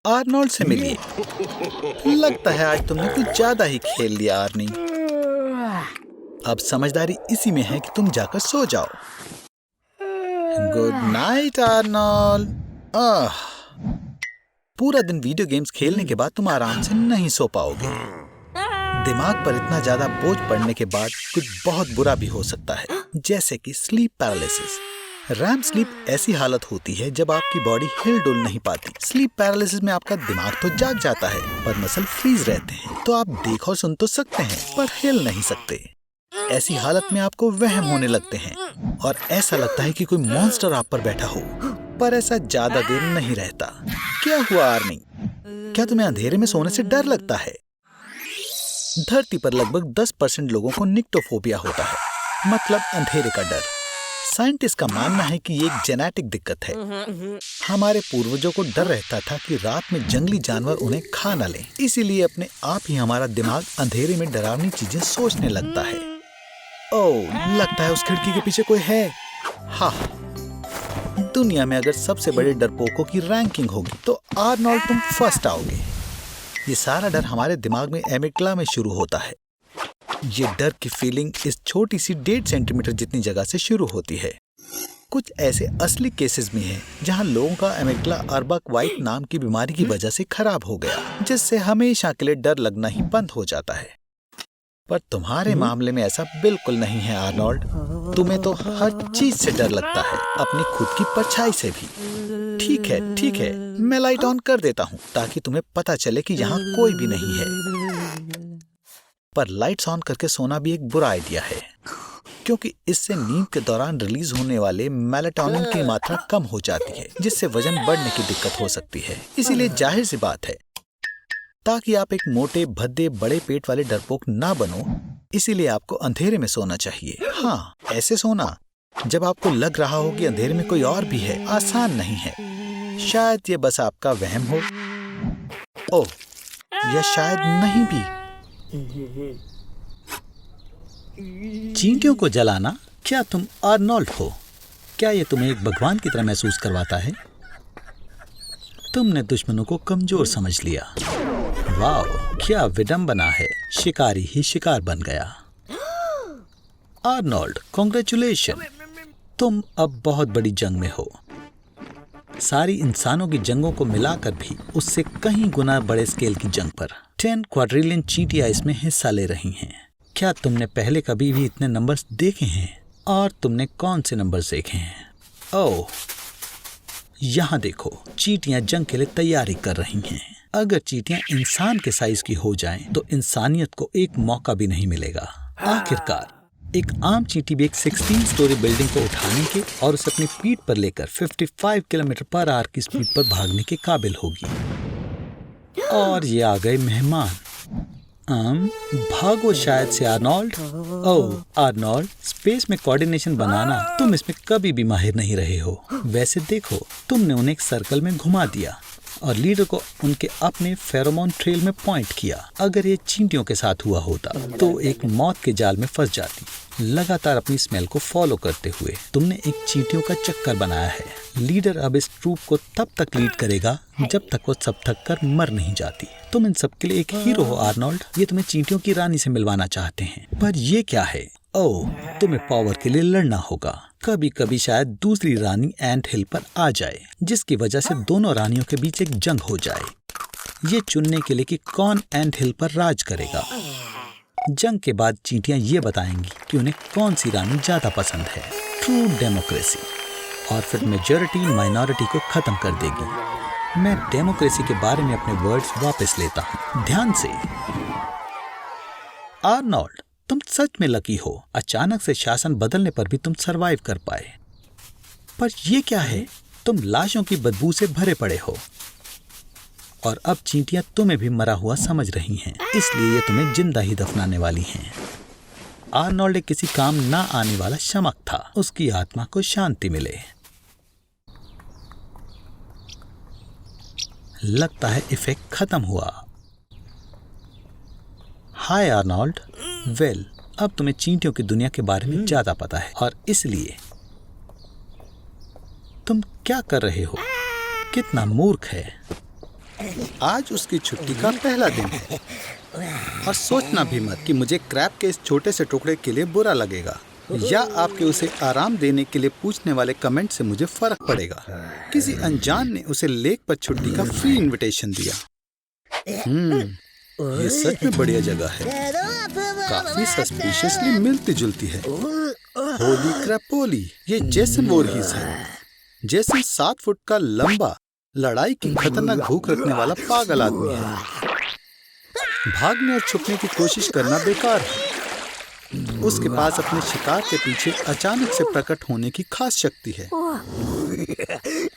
Arnold से मिलिए। लगता है आज तुमने कुछ ज्यादा ही खेल लिया आर्नी। अब समझदारी इसी में है कि तुम जाकर सो जाओ। Good night Arnold. पूरा दिन वीडियो गेम्स खेलने के बाद तुम आराम से नहीं सो पाओगे। दिमाग पर इतना ज्यादा बोझ पड़ने के बाद कुछ बहुत बुरा भी हो सकता है, जैसे कि स्लीप पैरालिसिस। रैम स्लीप ऐसी हालत होती है जब आपकी बॉडी हिल डुल नहीं पाती। स्लीप पैरालिसिस में आपका दिमाग तो जाग जाता है पर मसल फ्रीज रहते हैं, तो आप देख और सुन तो सकते हैं पर हिल नहीं सकते। ऐसी हालत में आपको वहम होने लगते हैं और ऐसा लगता है कि कोई मॉन्स्टर आप पर बैठा हो, पर ऐसा ज्यादा देर नहीं रहता। क्या हुआ आर्नी? क्या तुम्हें अंधेरे में सोने से डर लगता है? धरती पर लगभग 10% लोगों को निक्टोफोबिया होता है, मतलब अंधेरे का डर। साइंटिस्ट का मानना है कि ये एक जेनेटिक दिक्कत है। हमारे पूर्वजों को डर रहता था कि रात में जंगली जानवर उन्हें खा न लें, इसीलिए अपने आप ही हमारा दिमाग अंधेरे में डरावनी चीजें सोचने लगता है। ओह, लगता है उस खिड़की के पीछे कोई है। हाँ, दुनिया में अगर सबसे बड़े डरपोकों की रैंकिंग होगी तो आर्नोल्ड तुम फर्स्ट आओगे। ये सारा डर हमारे दिमाग में एमिग्डाला में शुरू होता है। ये डर की फीलिंग इस छोटी सी 1.5 सेंटीमीटर जितनी जगह से शुरू होती है। कुछ ऐसे असली केसेस भी हैं जहां लोगों का एमिग्डाला अर्बक वाइट नाम की बीमारी की वजह से खराब हो गया, जिससे हमेशा के लिए डर लगना ही बंद हो जाता है। पर तुम्हारे मामले में ऐसा बिल्कुल नहीं है आर्नोल्ड। तुम्हें तो हर चीज से डर लगता है, अपनी खुद की परछाई से भी। ठीक है, मैं लाइट ऑन कर देता हूँ ताकि तुम्हें पता चले कि यहाँ कोई भी नहीं है। पर लाइट्स ऑन करके सोना भी एक बुरा आइडिया है, क्योंकि इससे नींद के दौरान रिलीज होने वाले मेलाटोनिन की मात्रा कम हो जाती है, जिससे वजन बढ़ने की दिक्कत हो सकती है। इसीलिए जाहिर सी बात है, ताकि आप एक मोटे भद्दे बड़े पेट वाले डरपोक ना बनो, इसीलिए आपको अंधेरे में सोना चाहिए। हाँ, ऐसे सोना जब आपको लग रहा हो कि अंधेरे में कोई और भी है, आसान नहीं है। शायद ये बस आपका वहम हो। ओह, या शायद नहीं भी। चींटियों को जलाना, क्या तुम आर्नोल्ड हो? क्या ये तुम्हें एक भगवान की तरह महसूस करवाता है? तुमने दुश्मनों को कमजोर समझ लिया। वाह, क्या विडंबना है, शिकारी ही शिकार बन गया। आर्नोल्ड, कांग्रेचुलेशन, तुम अब बहुत बड़ी जंग में हो। सारी इंसानों की जंगों को मिलाकर भी उससे कहीं गुना बड़े स्केल की जंग पर 10 क्वाड्रिलियन चींटियां इसमें हिस्सा ले रही हैं। क्या तुमने पहले कभी भी इतने नंबर्स देखे हैं? और तुमने कौन से नंबर्स देखे हैं? ओह, यहाँ देखो, चींटियां जंग के लिए तैयारी कर रही हैं। अगर चींटियां इंसान के साइज की हो जाएं, तो इंसानियत को एक मौका भी नहीं मिलेगा। आखिरकार एक आम चींटी भी एक 16 स्टोरी बिल्डिंग को उठाने के और उसे अपनी पीठ पर लेकर 55 किलोमीटर पर आवर की स्पीड पर भागने के काबिल होगी। और ये आ गए मेहमान। भागो शायद से आर्नोल्ड। ओह आर्नोल्ड, स्पेस में कोऑर्डिनेशन बनाना तुम इसमें कभी भी माहिर नहीं रहे हो। वैसे देखो, तुमने उन्हें एक सर्कल में घुमा दिया और लीडर को उनके अपने फेरोमोन ट्रेल में पॉइंट किया। अगर ये चींटियों के साथ हुआ होता तो एक मौत के जाल में फंस जाती। लगातार अपनी स्मेल को फॉलो करते हुए तुमने एक चींटियों का चक्कर बनाया है। लीडर अब इस ट्रूप को तब तक लीड करेगा जब तक वो सब थक कर मर नहीं जाती। तुम इन सब के लिए एक हीरो हो आर्नोल्ड। ये तुम्हें चींटियों की रानी से मिलवाना चाहते हैं, पर ये क्या है? ओह, तुम्हें पावर के लिए लड़ना होगा। कभी कभी शायद दूसरी रानी एंट हिल पर आ जाए, जिसकी वजह से दोनों रानियों के बीच एक जंग हो जाए। ये चुनने के लिए कि कौन एंट हिल पर राज करेगा। जंग के बाद चींटियां ये बताएंगी कि उन्हें कौन सी रानी ज्यादा पसंद है। True democracy. और फिर मेजॉरिटी माइनॉरिटी को खत्म कर देगी। मैं डेमोक्रेसी के बारे में अपने वर्ड्स वापस लेता हूँ, ध्यान से। आर्नोल्ड, तुम सच में लकी हो। अचानक से शासन बदलने पर भी तुम सरवाइव कर पाए। पर ये क्या है? तुम लाशों की बदबू से भरे पड़े हो और अब चींटियां तुम्हें भी मरा हुआ समझ रही हैं, इसलिए ये तुम्हें जिंदा ही दफनाने वाली हैं। आर्नोल्ड एक किसी काम ना आने वाला शमक था। उसकी आत्मा को शांति मिले। लगता है इफेक्ट खत्म हुआ। हाय आर्नोल्ड। वेल, अब तुम्हें चींटियों की दुनिया के बारे में ज्यादा पता है और इसलिए तुम क्या कर रहे हो? कितना मूर्ख है। आज उसकी छुट्टी का पहला दिन है और सोचना भी मत कि मुझे क्रैब के इस छोटे से टुकड़े के लिए बुरा लगेगा या आपके उसे आराम देने के लिए पूछने वाले कमेंट से मुझे फर्क पड़ेगा। किसी अनजान ने उसे लेक पर छुट्टी का फ्री इनविटेशन दिया। ये सच में बढ़िया जगह है, काफी सस्पिशियसली मिलती जुलती है। होली क्रैपोली, ये जेसन वोरहीज है। जेसन 7 फुट का लंबा, लड़ाई की खतरनाक भूख रखने वाला पागल आदमी है। भागने और छुपने की कोशिश करना बेकार है। उसके पास अपने शिकार के पीछे अचानक से प्रकट होने की खास शक्ति है।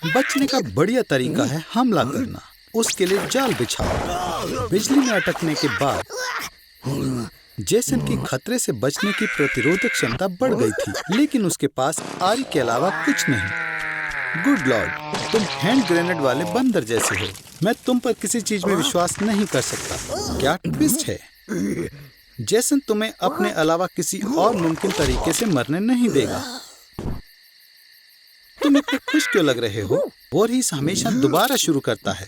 बचने का बढ़िया तरीका है हमला करना। उसके लिए जाल बिछाओ। बिजली में अटकने के बाद जेसन की खतरे से बचने की प्रतिरोधक क्षमता बढ़ गई थी, लेकिन उसके पास आरी के अलावा कुछ नहीं। गुड लॉर्ड, तुम हैंड ग्रेनेड वाले बंदर जैसे हो। मैं तुम पर किसी चीज में विश्वास नहीं कर सकता। क्या ट्विस्ट है? जेसन तुम्हें अपने अलावा किसी और मुमकिन तरीके से मरने नहीं देगा। तुम इतने खुश क्यों लग रहे हो? वोरहीज हमेशा दोबारा शुरू करता है,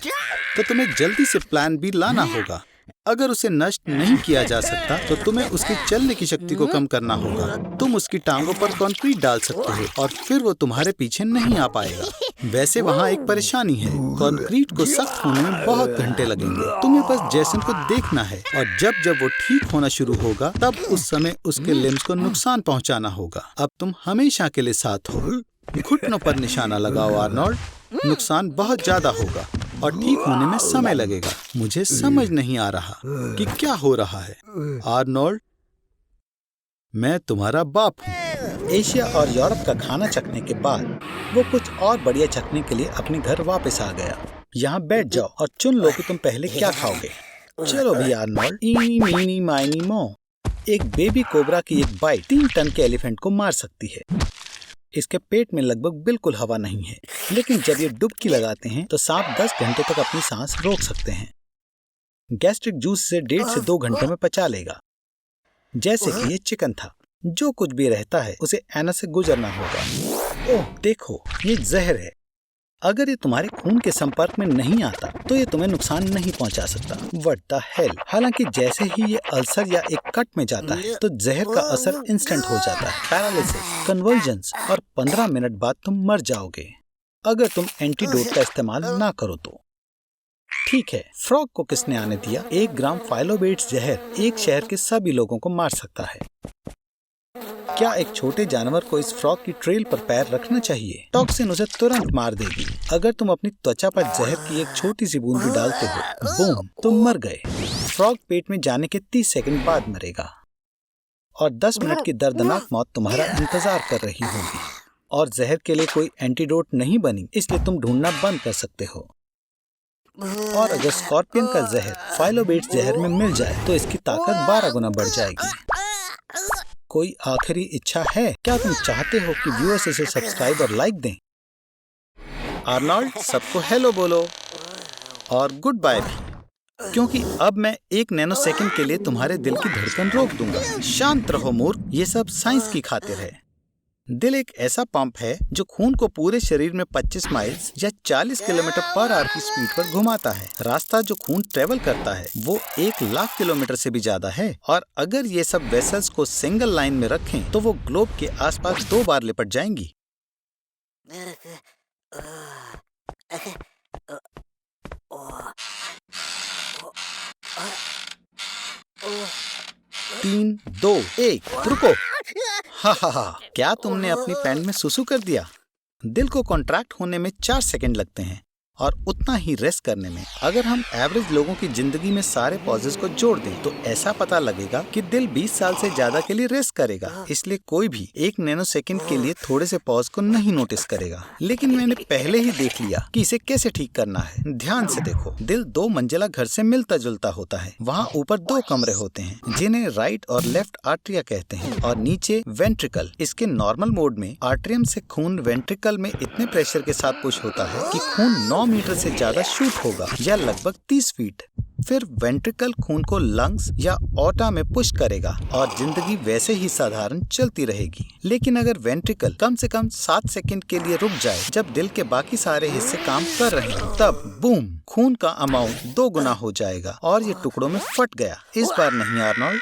तो तुम्हें जल्दी से प्लान बी लाना होगा। अगर उसे नष्ट नहीं किया जा सकता तो तुम्हें उसकी चलने की शक्ति को कम करना होगा। तुम उसकी टांगों पर कंक्रीट डाल सकते हो और फिर वो तुम्हारे पीछे नहीं आ पाएगा। वैसे वहाँ एक परेशानी है, कंक्रीट को सख्त होने में बहुत घंटे लगेंगे। तुम्हें बस जेसन को देखना है और जब जब वो ठीक होना शुरू होगा तब उस समय उसके लिम्स को नुकसान पहुँचाना होगा। अब तुम हमेशा के लिए साथ हो। घुटनों पर निशाना लगाओ आर्नोल्ड। नुकसान बहुत ज्यादा होगा और ठीक होने में समय लगेगा। मुझे समझ नहीं आ रहा कि क्या हो रहा है। आर्नोल्ड, मैं तुम्हारा बाप हूँ। एशिया और यूरोप का खाना चखने के बाद वो कुछ और बढ़िया चखने के लिए अपने घर वापस आ गया। यहाँ बैठ जाओ और चुन लो कि तुम पहले क्या खाओगे। चलो भी आर्नोल्ड। इनी मीनी माइनी मो। एक बेबी कोबरा की एक बाइट 3 टन के एलिफेंट को मार सकती है। इसके पेट में लगभग बिल्कुल हवा नहीं है, लेकिन जब ये डुबकी लगाते हैं तो सांप 10 घंटे तक अपनी सांस रोक सकते हैं। गैस्ट्रिक जूस से 1.5 से 2 घंटे में पचा लेगा। जैसे कि ये चिकन था। जो कुछ भी रहता है उसे एनस से गुजरना होगा। ओह देखो, ये जहर है। अगर ये तुम्हारे खून के संपर्क में नहीं आता तो ये तुम्हें नुकसान नहीं पहुंचा सकता। What the hell. हालांकि जैसे ही ये अल्सर या एक कट में जाता है तो जहर का असर इंस्टेंट हो जाता है। पैरालिसिस, कन्वर्जन्स और 15 मिनट बाद तुम मर जाओगे अगर तुम एंटीडोट का इस्तेमाल ना करो तो। ठीक है, फ्रॉग को किसने आने दिया? 1 ग्राम फाइलोबेट्स जहर एक शहर के सभी लोगों को मार सकता है। क्या एक छोटे जानवर को इस फ्रॉग की ट्रेल पर पैर रखना चाहिए? टॉक्सिन उसे तुरंत मार देगी। अगर तुम अपनी त्वचा पर जहर की एक छोटी सी बूंद भी डालते हो, बूम, तुम मर गए। फ्रॉग पेट में जाने के 30 सेकंड बाद मरेगा और 10 मिनट की दर्दनाक मौत तुम्हारा इंतजार कर रही होगी। और जहर के लिए कोई एंटीडोट नहीं बनी, इसलिए तुम ढूंढना बंद कर सकते हो। और अगर स्कॉर्पियन का जहर फाइलोबेट्स जहर में मिल जाए तो इसकी ताकत 12 गुना बढ़ जाएगी। कोई आखिरी इच्छा है? क्या तुम चाहते हो कि व्यूअर्स इसे सब्सक्राइब और लाइक दें? आर्नोल्ड, सबको हेलो बोलो और गुड बाय भी, क्योंकि अब मैं 1 नैनो सेकंड के लिए तुम्हारे दिल की धड़कन रोक दूंगा। शांत रहो मूर्ख, ये सब साइंस की खातिर है। दिल एक ऐसा पंप है जो खून को पूरे शरीर में 25 माइल्स या 40 किलोमीटर पर आवर की स्पीड पर घुमाता है। रास्ता जो खून ट्रेवल करता है वो 1 लाख किलोमीटर से भी ज्यादा है। और अगर ये सब वेसल्स को सिंगल लाइन में रखें तो वो ग्लोब के आसपास 2 बार लिपट जाएंगी। 3, 2, 1, रुको। हा, क्या तुमने अपनी पैंट में सुसु कर दिया? दिल को कॉन्ट्रैक्ट होने में 4 सेकंड लगते हैं और उतना ही रेस्ट करने में। अगर हम एवरेज लोगों की जिंदगी में सारे पॉजेस को जोड़ दें तो ऐसा पता लगेगा कि दिल 20 साल से ज्यादा के लिए रेस्ट करेगा। इसलिए कोई भी 1 नैनो सेकंड के लिए थोड़े से पॉज को नहीं नोटिस करेगा। लेकिन मैंने पहले ही देख लिया कि इसे कैसे ठीक करना है। ध्यान से देखो, दिल 2 मंजिला घर से मिलता जुलता होता है। वहाँ ऊपर 2 कमरे होते हैं जिन्हें राइट और लेफ्ट आर्टरिया कहते हैं और नीचे वेंट्रिकल। इसके नॉर्मल मोड में आर्टरियम से खून वेंट्रिकल में इतने प्रेशर के साथ पुश होता है कि खून 9 100 मीटर से ज्यादा शूट होगा या लगभग 30 फीट। फिर वेंट्रिकल खून को लंग्स या ऑटा में पुश करेगा और जिंदगी वैसे ही साधारण चलती रहेगी। लेकिन अगर वेंट्रिकल कम से कम 7 सेकंड के लिए रुक जाए जब दिल के बाकी सारे हिस्से काम कर रहे हैं, तब बूम, खून का अमाउंट 2 गुना हो जाएगा और ये टुकड़ों में फट गया। इस बार नहीं आर्नोल्ड,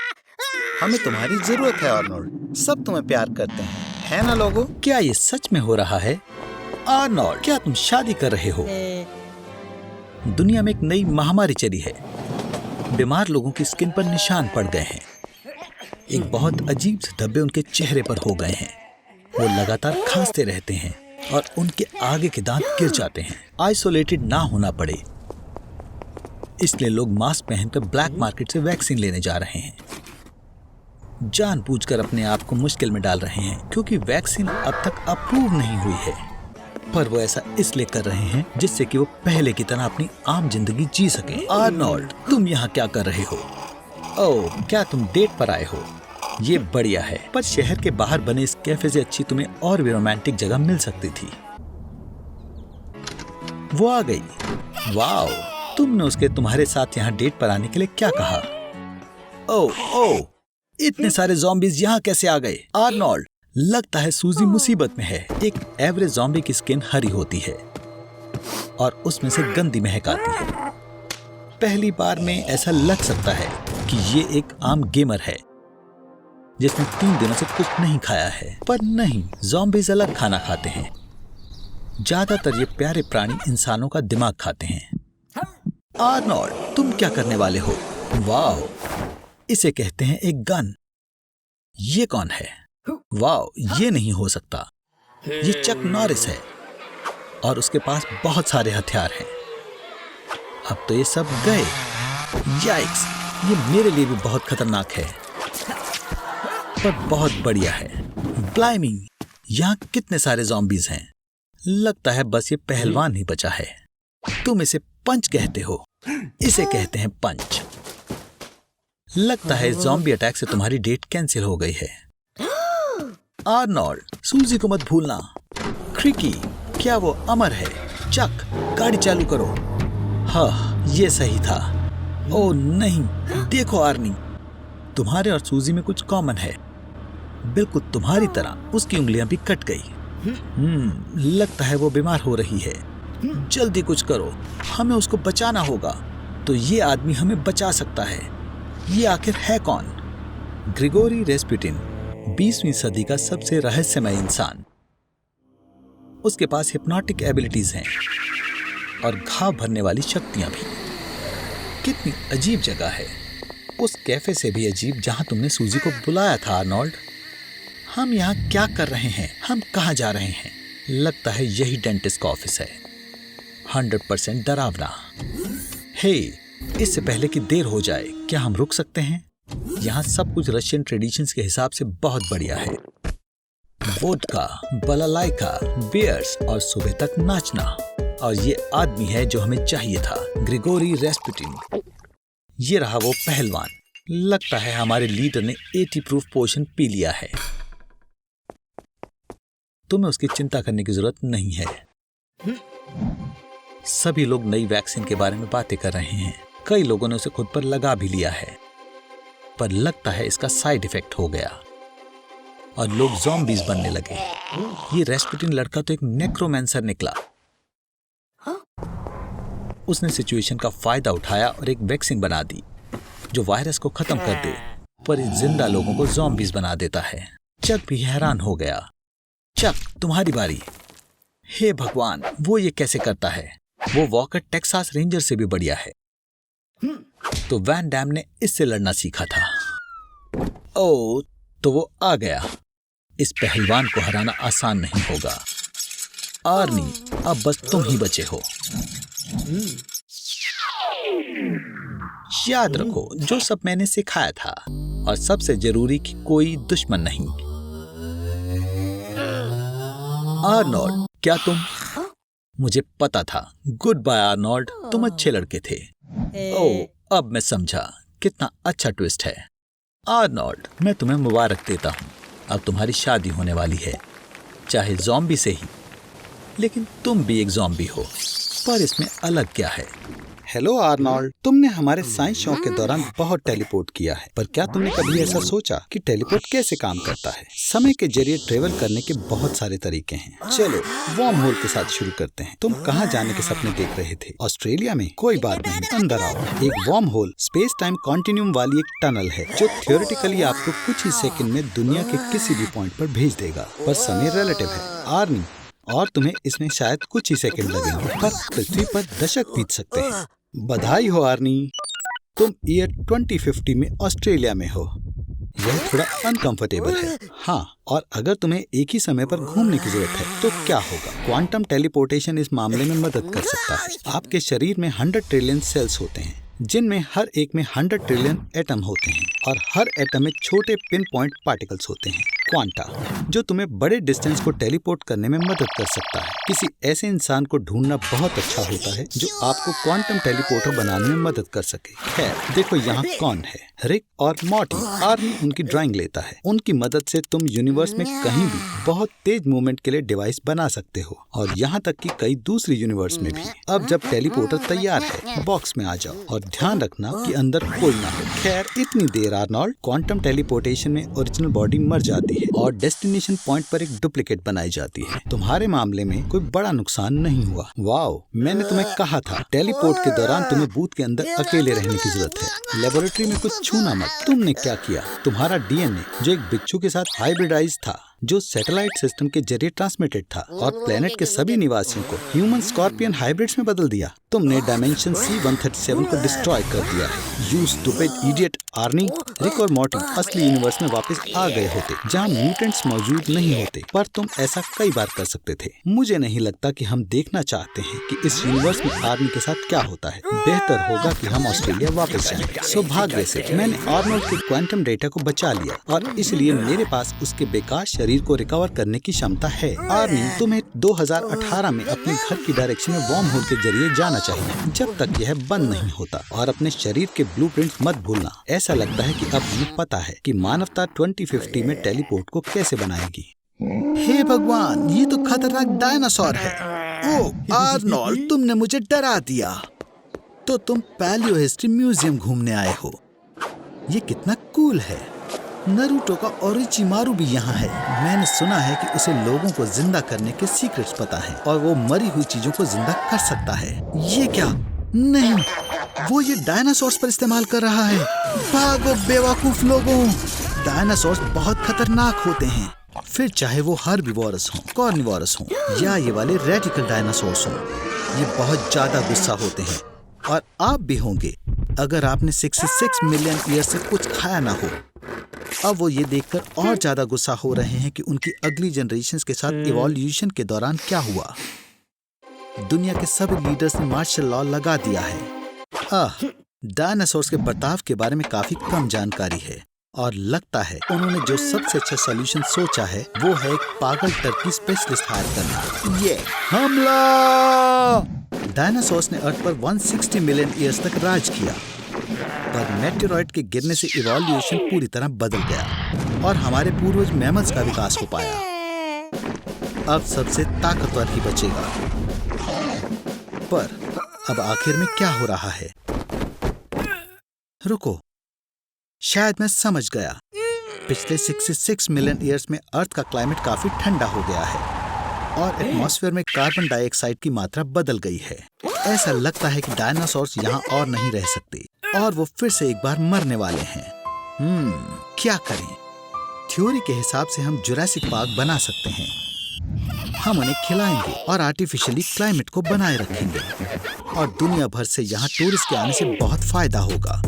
हमें तुम्हारी जरूरत है आर्नोल्ड। सब तुम्हें प्यार करते हैं, है ना लोगों? क्या ये सच में हो रहा है? आर्नोल्ड, क्या तुम शादी कर रहे हो? दुनिया में एक नई महामारी चली है। बीमार लोगों की स्किन पर निशान पड़ गए हैं। एक बहुत अजीब से धब्बे उनके चेहरे पर हो गए हैं। वो लगातार खांसते रहते हैं और उनके आगे के दांत गिर जाते हैं। आइसोलेटेड ना होना पड़े, इसलिए लोग मास्क पहनकर ब्लैक मार्केट से वैक्सीन लेने जा रहे हैं। जानबूझकर अपने आप को मुश्किल में डाल रहे हैं क्योंकि वैक्सीन अब तक अप्रूव नहीं हुई है। पर वो ऐसा इसलिए कर रहे हैं जिससे कि वो पहले की तरह अपनी आम जिंदगी जी सकें। आर्नोल्ड, तुम यहाँ क्या कर रहे हो? ओह, क्या तुम डेट पर आए हो? ये बढ़िया है, पर शहर के बाहर बने इस कैफे से अच्छी तुम्हें और भी रोमांटिक जगह मिल सकती थी। वो आ गई। वाओ, तुमने उसके तुम्हारे साथ यहाँ डेट पर आने के लिए क्या कहा? ओह, इतने सारे ज़ॉम्बीज़ यहाँ कैसे आ गए? आर्नोल्ड, लगता है सूजी मुसीबत में है। एक एवरेज ज़ॉम्बी की स्किन हरी होती है और उसमें से गंदी महक आती है। पहली बार में ऐसा लग सकता है कि ये एक आम गेमर है जिसने 3 दिनों से कुछ नहीं खाया है, पर नहीं, ज़ॉम्बीज़ अलग खाना खाते हैं। ज्यादातर ये प्यारे प्राणी इंसानों का दिमाग खाते हैं। आर्नोल्ड, तुम क्या करने वाले हो? वाओ, इसे कहते हैं एक गन। ये कौन है? वाओ, ये नहीं हो सकता। ये चक नॉरिस है और उसके पास बहुत सारे हथियार हैं। अब तो ये सब गए। याइक्स, ये मेरे लिए भी बहुत खतरनाक है, पर बहुत बढ़िया है। ब्लाइमी, यहाँ कितने सारे ज़ॉम्बीज़ हैं। लगता है बस ये पहलवान ही बचा है। तुम इसे पंच कहते हो। इसे कहते हैं पंच। लगता है ज़ॉम्बी अटैक से तुम्हारी डेट कैंसिल हो गई है। आर्नोल्ड, सूजी को मत भूलना। क्रिकी, क्या वो अमर है? चक, गाड़ी चालू करो। हाँ, ये सही था। ओह नहीं, देखो आर्नी, तुम्हारे और सूजी में कुछ कॉमन है। बिल्कुल तुम्हारी तरह उसकी उंगलियां भी कट गई। लगता है वो बीमार हो रही है। जल्दी कुछ करो, हमें उसको बचाना होगा। तो ये आदमी हमें बचा सकता है। ये आखिर है कौन? ग्रिगोरी रेस्पुटिन, 20वीं सदी का सबसे रहस्यमय इंसान। उसके पास हिप्नोटिक एबिलिटीज हैं और घाव भरने वाली शक्तियां भी। कितनी अजीब जगह है। उस कैफे से भी अजीब जहां तुमने सूजी को बुलाया था। आर्नोल्ड, हम यहाँ क्या कर रहे हैं? हम कहाँ जा रहे हैं? लगता है यही डेंटिस्ट का ऑफिस है। 100% डरावना। हे, इससे पहले कि देर हो जाए, क्या हम रुक सकते हैं? यहाँ सब कुछ रशियन ट्रेडिशंस के हिसाब से बहुत बढ़िया है। वोडका, बालालाइका, बियर्स और सुबह तक नाचना। और ये आदमी है जो हमें चाहिए था, ग्रिगोरी रेस्पुटिन। ये रहा वो पहलवान। लगता है हमारे लीडर ने 80 प्रूफ पोशन पी लिया है। तुम्हें उसकी चिंता करने की जरूरत नहीं है। सभी लोग नई वैक्सीन के बारे में बातें कर रहे हैं। कई लोगों ने उसे खुद पर लगा भी लिया है, पर लगता है इसका साइड इफेक्ट हो गया और लोग ज़ॉम्बीज बनने लगे। ये रेस्पुटिन लड़का तो एक नेक्रोमैंसर निकला। उसने सिचुएशन का फायदा उठाया और एक वैक्सीन बना दी जो वायरस को खत्म कर दे, पर इस जिंदा लोगों को ज़ॉम्बीज बना देता है। चक भी हैरान हो गया। चक, तुम्हारी बारी। हे भगवान, वो ये कैसे करता है? वो वॉकर टेक्सास रेंजर से भी बढ़िया है। तो वैन डैम ने इससे लड़ना सीखा था। ओह, तो वो आ गया। इस पहलवान को हराना आसान नहीं होगा। आर्नी, अब बस तुम ही बचे हो। याद रखो जो सब मैंने सिखाया था, और सबसे जरूरी कि कोई दुश्मन नहीं। आर्नोल्ड, क्या तुम? मुझे पता था। गुड बाय आर्नोल्ड, तुम अच्छे लड़के थे। ओह, अब मैं समझा। कितना अच्छा ट्विस्ट है। आर्नोल्ड, मैं तुम्हें मुबारक देता हूँ। अब तुम्हारी शादी होने वाली है, चाहे ज़ॉम्बी से ही, लेकिन तुम भी एक ज़ॉम्बी हो। पर इसमें अलग क्या है? हेलो आर्नोल्ड, तुमने हमारे साइंस शो के दौरान बहुत टेलीपोर्ट किया है, पर क्या तुमने कभी ऐसा सोचा कि टेलीपोर्ट कैसे काम करता है? समय के जरिए ट्रेवल करने के बहुत सारे तरीके हैं। चलो वॉर्म होल के साथ शुरू करते हैं। तुम कहाँ जाने के सपने देख रहे थे? ऑस्ट्रेलिया में? कोई बात नहीं, अंदर आओ। एक wormhole space time continuum वाली एक टनल है जो थियोरेटिकली आपको कुछ ही सेकंड में दुनिया के किसी भी पॉइंट पर भेज देगा, पर समय रिलेटिव है आर्नी, और तुम्हें इसमें शायद कुछ ही सेकंड लगेंगे, पर पृथ्वी पर दशक बीत सकते हैं। बधाई हो आर्नी, तुम ईयर 2050 में ऑस्ट्रेलिया में हो। यह थोड़ा अनकंफर्टेबल है। हाँ, और अगर तुम्हें एक ही समय पर घूमने की जरूरत है तो क्या होगा? क्वांटम टेलीपोर्टेशन इस मामले में मदद कर सकता है। आपके शरीर में 100 ट्रिलियन सेल्स होते हैं, जिनमें हर एक में 100 ट्रिलियन एटम होते हैं, और हर एटम में छोटे पिन पॉइंट पार्टिकल्स होते हैं, क्वांटा, जो तुम्हें बड़े डिस्टेंस को टेलीपोर्ट करने में मदद कर सकता है। किसी ऐसे इंसान को ढूंढना बहुत अच्छा होता है जो आपको क्वांटम टेलीपोर्टर बनाने में मदद कर सके। खैर, देखो यहाँ कौन है, रिक और मॉर्टी। आर्नी उनकी ड्राइंग लेता है। उनकी मदद से तुम यूनिवर्स में कहीं भी बहुत तेज मूवमेंट के लिए डिवाइस बना सकते हो, और यहाँ तक कि कई दूसरी यूनिवर्स में भी। अब जब टेलीपोर्टर तैयार है, बॉक्स में आ जाओ और ध्यान रखना कि अंदर कोई ना हो। खैर, इतनी देर आर्नोल्ड, क्वांटम टेलीपोर्टेशन में ओरिजिनल बॉडी मर जाती है और डेस्टिनेशन पॉइंट पर एक डुप्लीकेट बनाई जाती है। तुम्हारे मामले में कोई बड़ा नुकसान नहीं हुआ। वाओ, मैंने तुम्हें कहा था टेलीपोर्ट के दौरान तुम्हें बूथ के अंदर अकेले रहने की जरूरत है। लेबोरेटरी में कुछ छूना मत। तुमने क्या किया? तुम्हारा डीएनए, जो एक बिच्छू के साथ हाइब्रिडाइज था, जो सैटेलाइट सिस्टम के जरिए ट्रांसमिटेड था, और प्लेनेट के सभी निवासियों को ह्यूमन स्कॉर्पियन हाइब्रिड्स में बदल दिया। तुमने डायमेंशन C-137 को डिस्ट्रॉय कर दिया है। You stupid idiot. आर्नी, रिक और मॉर्टी असली यूनिवर्स में वापस आ गए होते, जहाँ म्यूटेंट्स मौजूद नहीं होते, पर तुम ऐसा कई बार कर सकते थे। मुझे नहीं लगता कि हम देखना चाहते हैं कि इस यूनिवर्स में आर्नी के साथ क्या होता है। बेहतर होगा कि हम ऑस्ट्रेलिया वापस जाएं। सौभाग्य से मैंने आर्नोल्ड के क्वांटम डेटा को बचा लिया, और इसलिए मेरे पास उसके बेकार शरीर को रिकवर करने की क्षमता है। आर्नी, तुम्हें 2018 में अपने घर की डायरेक्शन में वॉर्म होल के जरिए जाना चाहिए, जब तक यह बंद नहीं होता, और अपने शरीर के ब्लूप्रिंट मत भूलना। ऐसा लगता है कि अब हमें पता है कि मानवता 2050 में टेलीपोर्ट को कैसे बनाएगी। हे भगवान, ये तो खतरनाक डायनासोर है। ओह आर्नोल्ड, तुमने मुझे डरा दिया। तो तुम पैलियो हिस्ट्री म्यूजियम घूमने आए हो। ये कितना कूल है। नरूटो का ओरोचिमारू भी यहाँ है। मैंने सुना है कि उसे लोगों को जिंदा करने के सीक्रेट्स पता है, और वो मरी हुई चीजों को जिंदा कर सकता है। ये क्या? नहीं, वो ये डायनासोर्स पर इस्तेमाल कर रहा है। भागो बेवकूफ लोगों, डायनासोर्स बहुत खतरनाक होते हैं, फिर चाहे वो हर्बीवोरस हों, कार्निवोरस हों, या ये वाले रेडिकल डायनासोर्स हों। ये बहुत ज्यादा गुस्सा होते हैं, और आप भी होंगे अगर आपने 66 मिलियन ईयर से कुछ खाया ना हो। अब वो ये देखकर और ज्यादा गुस्सा हो रहे हैं कि उनकी अगली जनरेशंस के साथ इवोल्यूशन के दौरान क्या हुआ। दुनिया के सभी लीडर्स ने मार्शल लॉ लगा दिया है। डायनासोर्स के बर्ताव के बारे में काफी कम जानकारी है, और लगता है उन्होंने जो सबसे अच्छा सॉल्यूशन सोचा है वो है एक पागल टर्की स्पेशलिस्ट हायर करना। ये हमला! डायनासोर्स ने अर्थ पर 160 मिलियन ईयर्स तक राज किया, पर मेटेरॉइड के गिरने से इवोल्यूशन पूरी तरह बदल गया, और हमारे पूर्वज मैमल्स का विकास हो पाया। अब सबसे ताकतवर ही बचेगा। पर अब आखिर में क्या हो रहा है? रुको, शायद मैं समझ गया। पिछले 66 मिलियन ईयर्स में अर्थ का क्लाइमेट काफी ठंडा हो गया है, और एटमॉस्फेयर में कार्बन डाइऑक्साइड की मात्रा बदल गई है। ऐसा लगता है कि डायनासोर्स यहाँ और नहीं रह सकते, और वो फिर से एक बार मरने वाले हैं। क्या करें? थ्योरी के हिसाब से हम जुरासिक पार्क बना सकते हैं। हम उन्हें खिलाएंगे और आर्टिफिशियली क्लाइमेट को बनाए रखेंगे, और दुनिया भर से यहाँ टूरिस्ट के आने से बहुत फायदा होगा,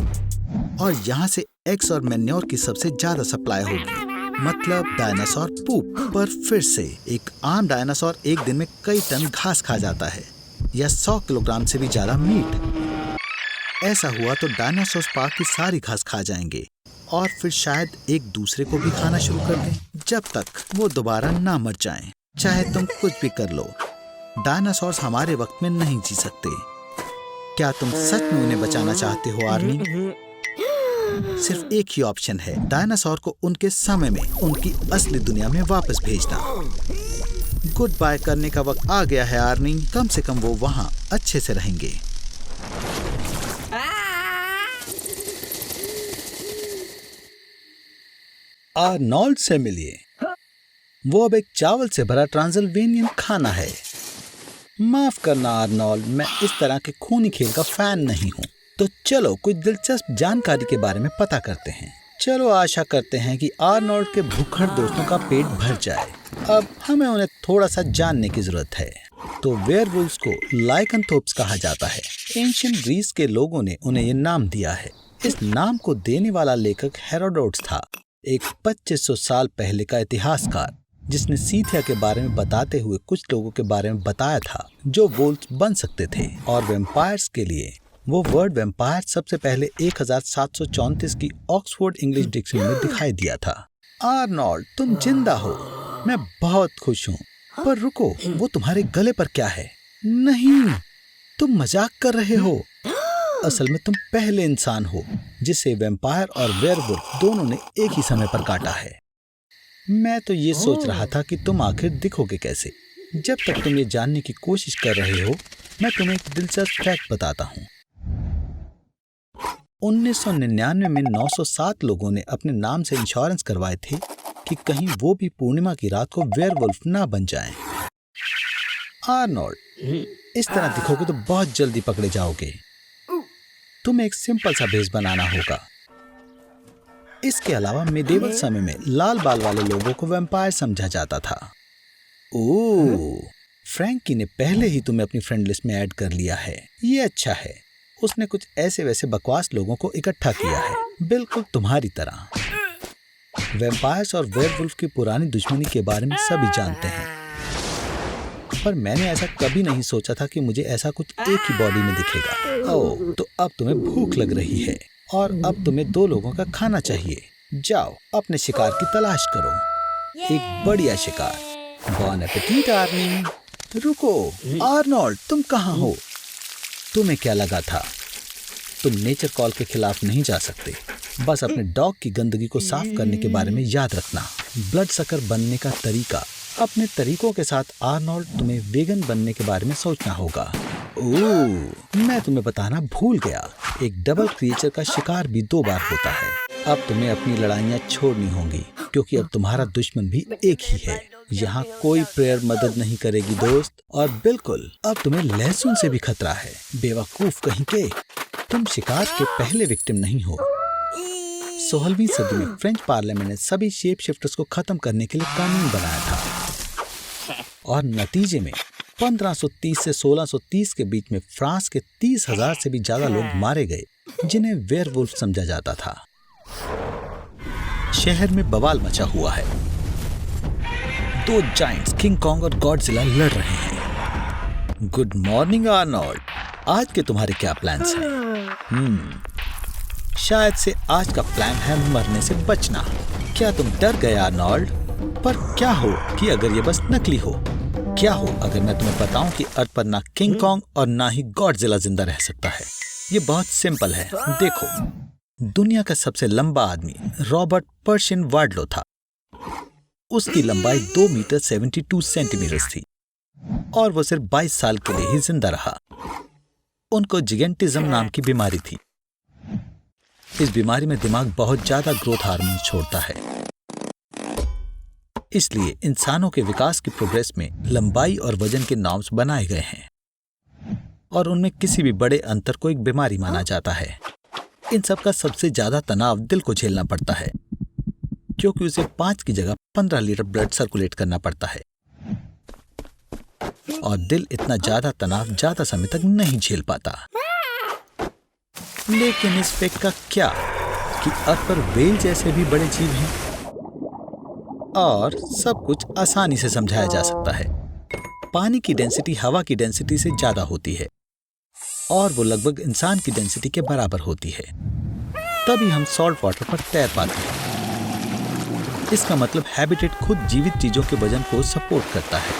और यहाँ से एग्स और मैन्योर की सबसे ज्यादा सप्लाई होगी, मतलब डायनासोर पूप। पर फिर से एक आम डायनासोर एक दिन में कई टन घास खा जाता है, या 100 किलोग्राम से भी ज्यादा मीट। ऐसा हुआ तो डायनासोर पार्क की सारी घास खा जाएंगे, और फिर शायद एक दूसरे को भी खाना शुरू कर दें, जब तक वो दोबारा ना मर जाएं। चाहे तुम कुछ भी कर लो, डायनासोर्स हमारे वक्त में नहीं जी सकते। क्या तुम सच में उन्हें बचाना चाहते हो आर्नी? सिर्फ एक ही ऑप्शन है, डायनासोर को उनके समय में उनकी असली दुनिया में वापस भेजना। गुड बाय करने का वक्त आ गया है आर्नी। कम से कम वो वहाँ अच्छे से रहेंगे। आर्नोल्ड से मिलिए। वो अब एक चावल से भरा ट्रांसिल्वेनियन खाना है। माफ करना आर्नोल्ड, मैं इस तरह के खूनी खेल का फैन नहीं हूँ। तो चलो कुछ दिलचस्प जानकारी के बारे में पता करते हैं। चलो आशा करते हैं कि आर्नोल्ड के भूखड़ दोस्तों का पेट भर जाए। अब हमें उन्हें थोड़ा सा जानने की जरूरत है। तो वेयरवुल्व्स को लाइकेंथोप्स कहा जाता है। एंशिएंट ग्रीस के लोगों ने उन्हें ये नाम दिया है। इस नाम को देने वाला लेखक हेरोडोटस था, एक 2500 साल पहले का इतिहासकार, जिसने सीथिया के बारे में बताते हुए कुछ लोगों के बारे में बताया था जो वुल्व्स बन सकते थे। और वैम्पायर्स के लिए वो वर्ड वैम्पायर सबसे पहले 1734 की ऑक्सफोर्ड इंग्लिश डिक्शनरी में दिखाई दिया था। आर्नोल्ड, तुम जिंदा हो, मैं बहुत खुश हूँ। पर रुको, वो तुम्हारे गले पर क्या है? नहीं, तुम मजाक कर रहे हो। असल में तुम पहले इंसान हो जिसे वैम्पायर और वेयरवुल्फ दोनों ने एक ही समय पर काटा है। मैं तो ये सोच रहा था कि तुम आखिर दिखोगे कैसे। जब तक तुम ये जानने की कोशिश कर रहे हो, मैं तुम्हें एक दिलचस्प फैक्ट बताता हूँ। 1999 में 907 लोगों ने अपने नाम से इंश्योरेंस करवाए थे कि कहीं वो भी पूर्णिमा की रात को वेयरवुल्फ ना बन जाएं। आर्नोल्ड, इस तरह दिखोगे तो बहुत जल्दी पकड़े जाओगे। तुम्हें एक सिंपल सा भेष बनाना होगा। इसके अलावा मेडिवल समय में लाल बाल वाले लोगों को वैम्पायर समझा जाता था। ओह, फ्रैंकी ने पहले ही तुम्हें अपनी फ्रेंड लिस्ट में ऐड कर लिया है। ये अच्छा है। उसने कुछ ऐसे वैसे बकवास लोगों को इकट्ठा किया है, बिल्कुल तुम्हारी तरह। वैम्पायर्स और वेयरवुल्फ की पुरानी दुश्मनी के बारे में सभी जानते हैं, पर मैंने ऐसा कभी नहीं सोचा था कि मुझे ऐसा कुछ एक ही बॉडी में दिखेगा। ओह, तो अब तुम्हें भूख लग रही है और अब तुम्हें 2 लोगों का खाना चाहिए। जाओ अपने शिकार की तलाश करो, एक बढ़िया शिकार। बॉन एपेटीट आर्नी। रुको आर्नोल्ड, तुम कहाँ हो? तुम्हें क्या लगा था? तुम नेचर कॉल के खिलाफ नहीं जा सकते। बस अपने डॉग की गंदगी को साफ करने के बारे में याद रखना। ब्लड सकर बनने का तरीका। अपने तरीकों के साथ आर्नोल्ड, तुम्हें वेगन बनने के बारे में सोचना होगा। ओह, मैं तुम्हें बताना भूल गया, एक डबल क्रिएचर का शिकार भी 2 बार होता है। अब तुम्हें अपनी लड़ाइयाँ छोड़नी होंगी, क्योंकि अब तुम्हारा दुश्मन भी एक ही है। यहाँ कोई प्रेयर मदद नहीं करेगी दोस्त। और बिल्कुल, अब तुम्हें लहसुन से भी खतरा है। बेवकूफ कहीं के, तुम शिकार के पहले विक्टिम नहीं हो। 16वीं सदी में फ्रेंच पार्लियामेंट ने सभी शेप शिफ्टर्स को खत्म करने के लिए कानून बनाया था, और नतीजे में 1530 से 1630 के बीच में फ्रांस के 30,000 से भी ज्यादा लोग मारे गए, जिन्हें वेयरवुल्फ समझा जाता था। शहर में बवाल मचा हुआ है। 2 जायंट्स किंग कॉन्ग और गॉडजिला लड़ रहे हैं। गुड मॉर्निंग आर्नोल्ड, आज के तुम्हारे क्या प्लान्स हैं? शायद से आज का प्लान है मरने से बचना। क्या तुम डर गए आर्नोल्ड? पर क्या हो कि अगर ये बस नकली हो? क्या हो अगर मैं तुम्हें बताऊं कि अर्थ पर ना किंग कॉन्ग और ना ही गॉडजिला जिंदा रह सकता है? ये बहुत सिंपल है। देखो, दुनिया का सबसे लंबा आदमी रॉबर्ट पर्शियन वार्डलो था। उसकी लंबाई 2 मीटर 72 सेंटीमीटर थी और वो सिर्फ 22 साल के लिए ही जिंदा रहा। उनको जिगेंटिज्म नाम की बीमारी थी। इस बीमारी में दिमाग बहुत ज्यादा ग्रोथ हार्मोन छोड़ता है, इसलिए इंसानों के विकास की प्रोग्रेस में लंबाई और वजन के नॉर्म्स बनाए गए हैं और उनमें किसी भी बड़े अंतर को एक बीमारी माना जाता है। इन सब का सबसे ज्यादा तनाव दिल को झेलना पड़ता है, क्योंकि उसे 5 की जगह 15 लीटर ब्लड सर्कुलेट करना पड़ता है और दिल इतना ज्यादा तनाव ज्यादा समय तक नहीं झेल पाता। लेकिन इस फैक्ट का क्या कि अर्थ पर व्हेल जैसे भी बड़े जीव हैं और सब कुछ आसानी से समझाया जा सकता है। पानी की डेंसिटी हवा की डेंसिटी से ज्यादा होती है और वो लगभग इंसान की डेंसिटी के बराबर होती है। तभी हम सॉल्ट वाटर पर तैर पाते हैं। इसका मतलब हैबिटेट खुद जीवित चीजों के वजन को सपोर्ट करता है,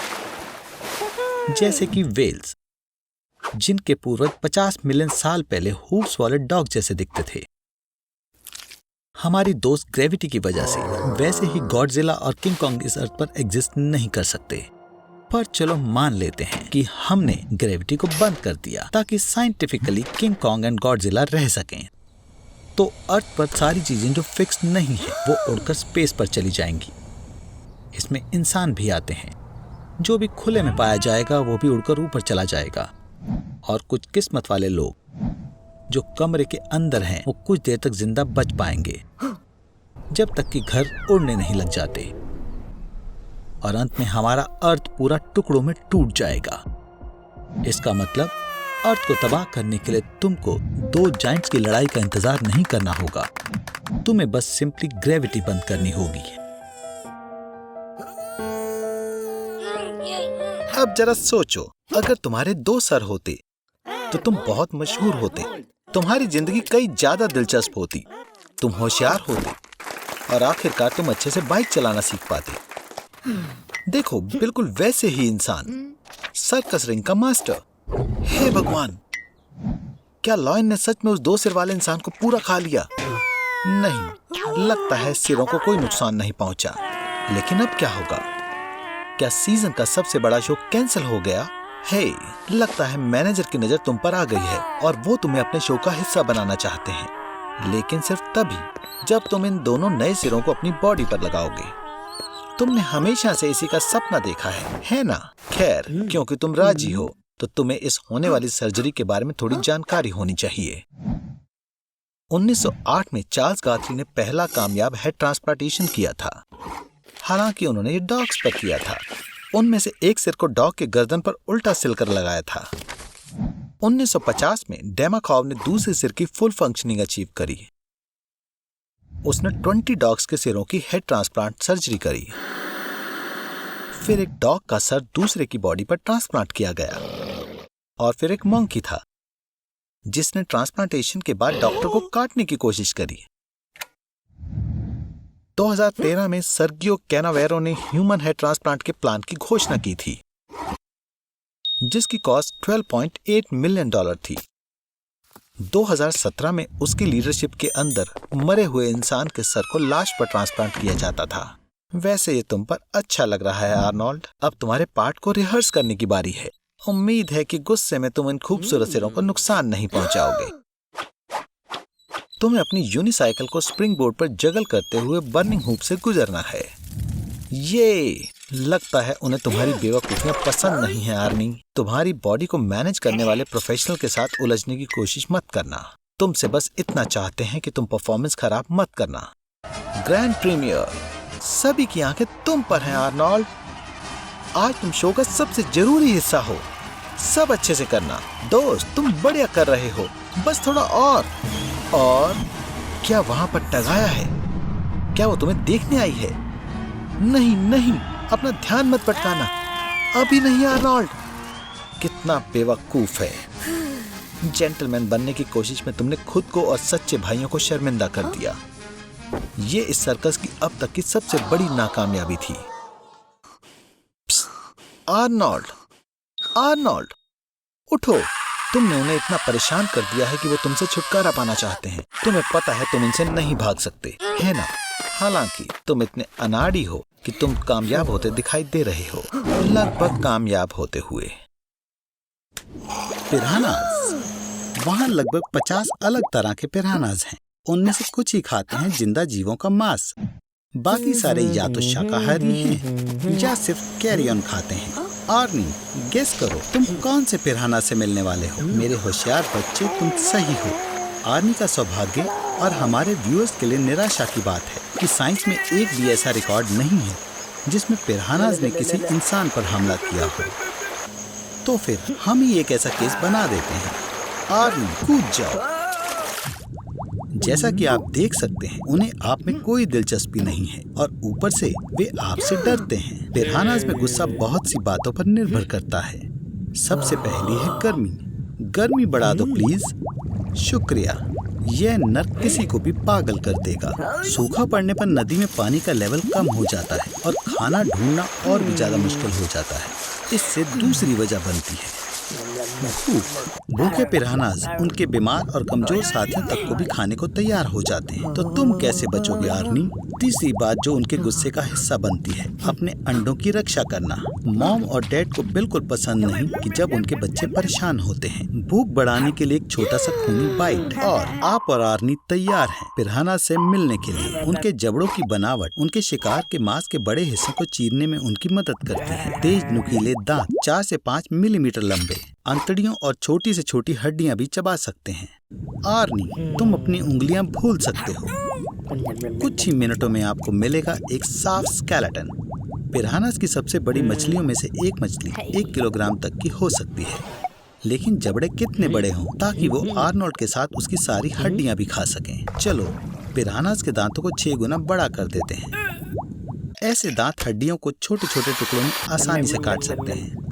जैसे कि वेल्स, जिनके पूर्वज 50 मिलियन साल पहले हूफ्स वाले डॉग जैसे दिखते थे। हमारी दोस्त ग्रेविटी की वजह से वैसे ही गॉडजिला और किंग कॉन्ग इस अर्थ पर एग्जिस्ट नहीं कर सकते। पर चलो मान लेते हैं कि हमने ग्रेविटी को बंद कर दिया ताकि scientifically king Kong and Godzilla रह सकें। तो अर्थ पर सारी चीजें जो फिक्स नहीं है वो उड़कर स्पेस पर चली जाएंगी। इसमें इंसान भी आते हैं। जो भी खुले में पाया जाएगा वो भी उड़कर ऊपर चला जाएगा। और कुछ किस्मत वाले लोग जो कमरे के अंदर हैं वो कुछ देर तक जिंदा बच पाएंगे, जब तक कि घर उड़ने नहीं लग जाते। और अंत में हमारा अर्थ पूरा टुकड़ों में टूट जाएगा। इसका मतलब अर्थ को तबाह करने के लिए तुमको 2 जायंट्स की लड़ाई का इंतजार नहीं करना होगा। तुम्हें बस सिंपली ग्रेविटी बंद करनी होगी। अब जरा सोचो, अगर तुम्हारे 2 सर होते तो तुम बहुत मशहूर होते, तुम्हारी जिंदगी कई ज्यादा दिलचस्प होती, तुम होशियार होते और आखिरकार तुम अच्छे से बाइक चलाना सीख पाते। देखो, बिल्कुल वैसे ही इंसान, सर्कस रिंग का मास्टर। हे भगवान, क्या लॉयन ने सच में उस 2 सिर वाले इंसान को पूरा खा लिया? नहीं, लगता है सिरों को कोई नुकसान नहीं पहुंचा। लेकिन अब क्या होगा? क्या सीजन का सबसे बड़ा शो कैंसिल हो गया? हे, लगता है मैनेजर की नजर तुम पर आ गई है और वो तुम्हें अपने शो का हिस्सा बनाना चाहते हैं, लेकिन सिर्फ तभी जब तुम इन दोनों नए सिरों को अपनी बॉडी पर लगाओगे। तुमने हमेशा से इसी का सपना देखा है ना? खैर, क्योंकि तुम राजी हो तो तुम्हें इस होने वाली सर्जरी के बारे में थोड़ी जानकारी होनी चाहिए। 1908 में चार्ल्स गाथरी ने पहला कामयाब हेड ट्रांसप्लांटेशन किया था। हालांकि उन्होंने ये डॉग्स पर किया था। उनमें से एक सिर को डॉग के गर्दन पर उल्टा सिलकर लगाया था। 1950 में डेमाकॉव ने दूसरे सिर की फुल फंक्शनिंग अचीव करी। उसने 20 डॉग्स के सिरों की हेड ट्रांसप्लांट सर्जरी करी। फिर एक डॉग का सर दूसरे की बॉडी पर ट्रांसप्लांट किया गया। और फिर एक मंकी था जिसने ट्रांसप्लांटेशन के बाद डॉक्टर को काटने की कोशिश करी। 2013 में सर्गियो कैनावेरो ने ह्यूमन हेड ट्रांसप्लांट के प्लान की घोषणा की थी, जिसकी कॉस्ट $12.8 मिलियन थी। 2017 में उसकी लीडरशिप के अंदर मरे हुए इंसान के सर को लाश पर ट्रांसप्लांट किया जाता था। वैसे ये तुम पर अच्छा लग रहा है आर्नोल्ड। अब तुम्हारे पार्ट को रिहर्स करने की बारी है। उम्मीद है कि गुस्से में तुम इन खूबसूरत सिरों को नुकसान नहीं पहुंचाओगे। तुम्हें अपनी यूनिसाइकिल को स्प्रिंग बोर्ड पर जगल करते हुए बर्निंग हूप से गुजरना है। ये लगता है उन्हें तुम्हारी बेवकूफियां पसंद नहीं है आर्नी। तुम्हारी बॉडी को मैनेज करने वाले प्रोफेशनल के साथ उलझने की कोशिश मत करना। तुमसे बस इतना चाहते हैं कि तुम परफॉर्मेंस खराब मत करना। ग्रैंड प्रीमियर, सभी की आंखें तुम पर हैं आर्नोल्ड। आज तुम शो का सबसे जरूरी हिस्सा हो। सब अच्छे से करना दोस्त, तुम बढ़िया कर रहे हो। बस थोड़ा और क्या वहां पर टगाया है? क्या वो तुम्हें देखने आई है? नहीं नहीं, अपना ध्यान मत भटकाना। अभी नहीं आर्नोल्ड। कितना बेवकूफ है। जेंटलमैन बनने की कोशिश में तुमने खुद को और सच्चे भाइयों को शर्मिंदा कर दिया। ये इस सर्कस की अब तक की सबसे बड़ी नाकामयाबी थी। आर्नोल्ड, आर्नोल्ड, उठो। तुमने उन्हें इतना परेशान कर दिया है कि वो तुमसे छुटकारा पाना चाहते हैं। तुम्हें पता है तुम इनसे नहीं भाग सकते, है ना? हालांकि तुम इतने अनाड़ी हो कि तुम कामयाब होते दिखाई दे रहे हो, लगभग कामयाब होते हुए। पिरानाज। वहाँ लगभग 50 अलग तरह के पिरानाज हैं। उनमें से कुछ ही खाते हैं जिंदा जीवों का मांस। बाकी सारे या तो शाकाहारी हैं या सिर्फ कैरियन खाते हैं। आर्नी, गेस करो तुम कौन से पिराना से मिलने वाले हो? मेरे होशियार बच्चे, तुम सही हो। आर्नी का सौभाग्य और हमारे व्यूअर्स के लिए निराशा की बात है कि साइंस में एक भी ऐसा रिकॉर्ड नहीं है जिसमें पिरानाज ने किसी इंसान पर हमला किया हो। तो फिर हम ही एक ऐसा केस बना देते हैं। आर्नी, कूद जाओ। जैसा कि आप देख सकते हैं, उन्हें आप में कोई दिलचस्पी नहीं है और ऊपर से वे आपसे डरते हैं। पिरानाज में गुस्सा बहुत सी बातों पर निर्भर करता है। सबसे पहली है गर्मी। गर्मी बढ़ा दो प्लीज। शुक्रिया। यह नर किसी को भी पागल कर देगा। सूखा पड़ने पर नदी में पानी का लेवल कम हो जाता है और खाना ढूंढना और भी ज्यादा मुश्किल हो जाता है। इससे दूसरी वजह बनती है भूख। भूखे पिरानाज उनके बीमार और कमजोर साथियों तक को भी खाने को तैयार हो जाते हैं। तो तुम कैसे बचोगे आर्नी? तीसरी बात जो उनके गुस्से का हिस्सा बनती है, अपने अंडों की रक्षा करना। मॉम और डैड को बिल्कुल पसंद नहीं कि जब उनके बच्चे परेशान होते हैं। भूख बढ़ाने के लिए एक छोटा सा खूनी बाइट और आप और आर्नी तैयार हैं पिराना से मिलने के लिए। उनके जबड़ों की बनावट उनके शिकार के मांस के बड़े हिस्सों को चीरने में उनकी मदद करती है। तेज नुकीले दांत 4 से 5 मिलीमीटर लंबे, अंतड़ियों और छोटी से छोटी हड्डियां भी चबा सकते हैं। आर्नी, तुम अपनी उंगलियां भूल सकते हो। कुछ ही मिनटों में आपको मिलेगा एक साफ स्केलेटन। पिरानास की सबसे बड़ी मछलियों में से एक मछली 1 किलोग्राम तक की हो सकती है, लेकिन जबड़े कितने बड़े हों ताकि वो आर्नोल्ड के साथ उसकी सारी हड्डियां भी खा सकें। चलो पिरानास के दांतों को 6 गुना बड़ा कर देते हैं। ऐसे दांत हड्डियों को छोटे छोटे टुकड़ों में आसानी से काट सकते हैं।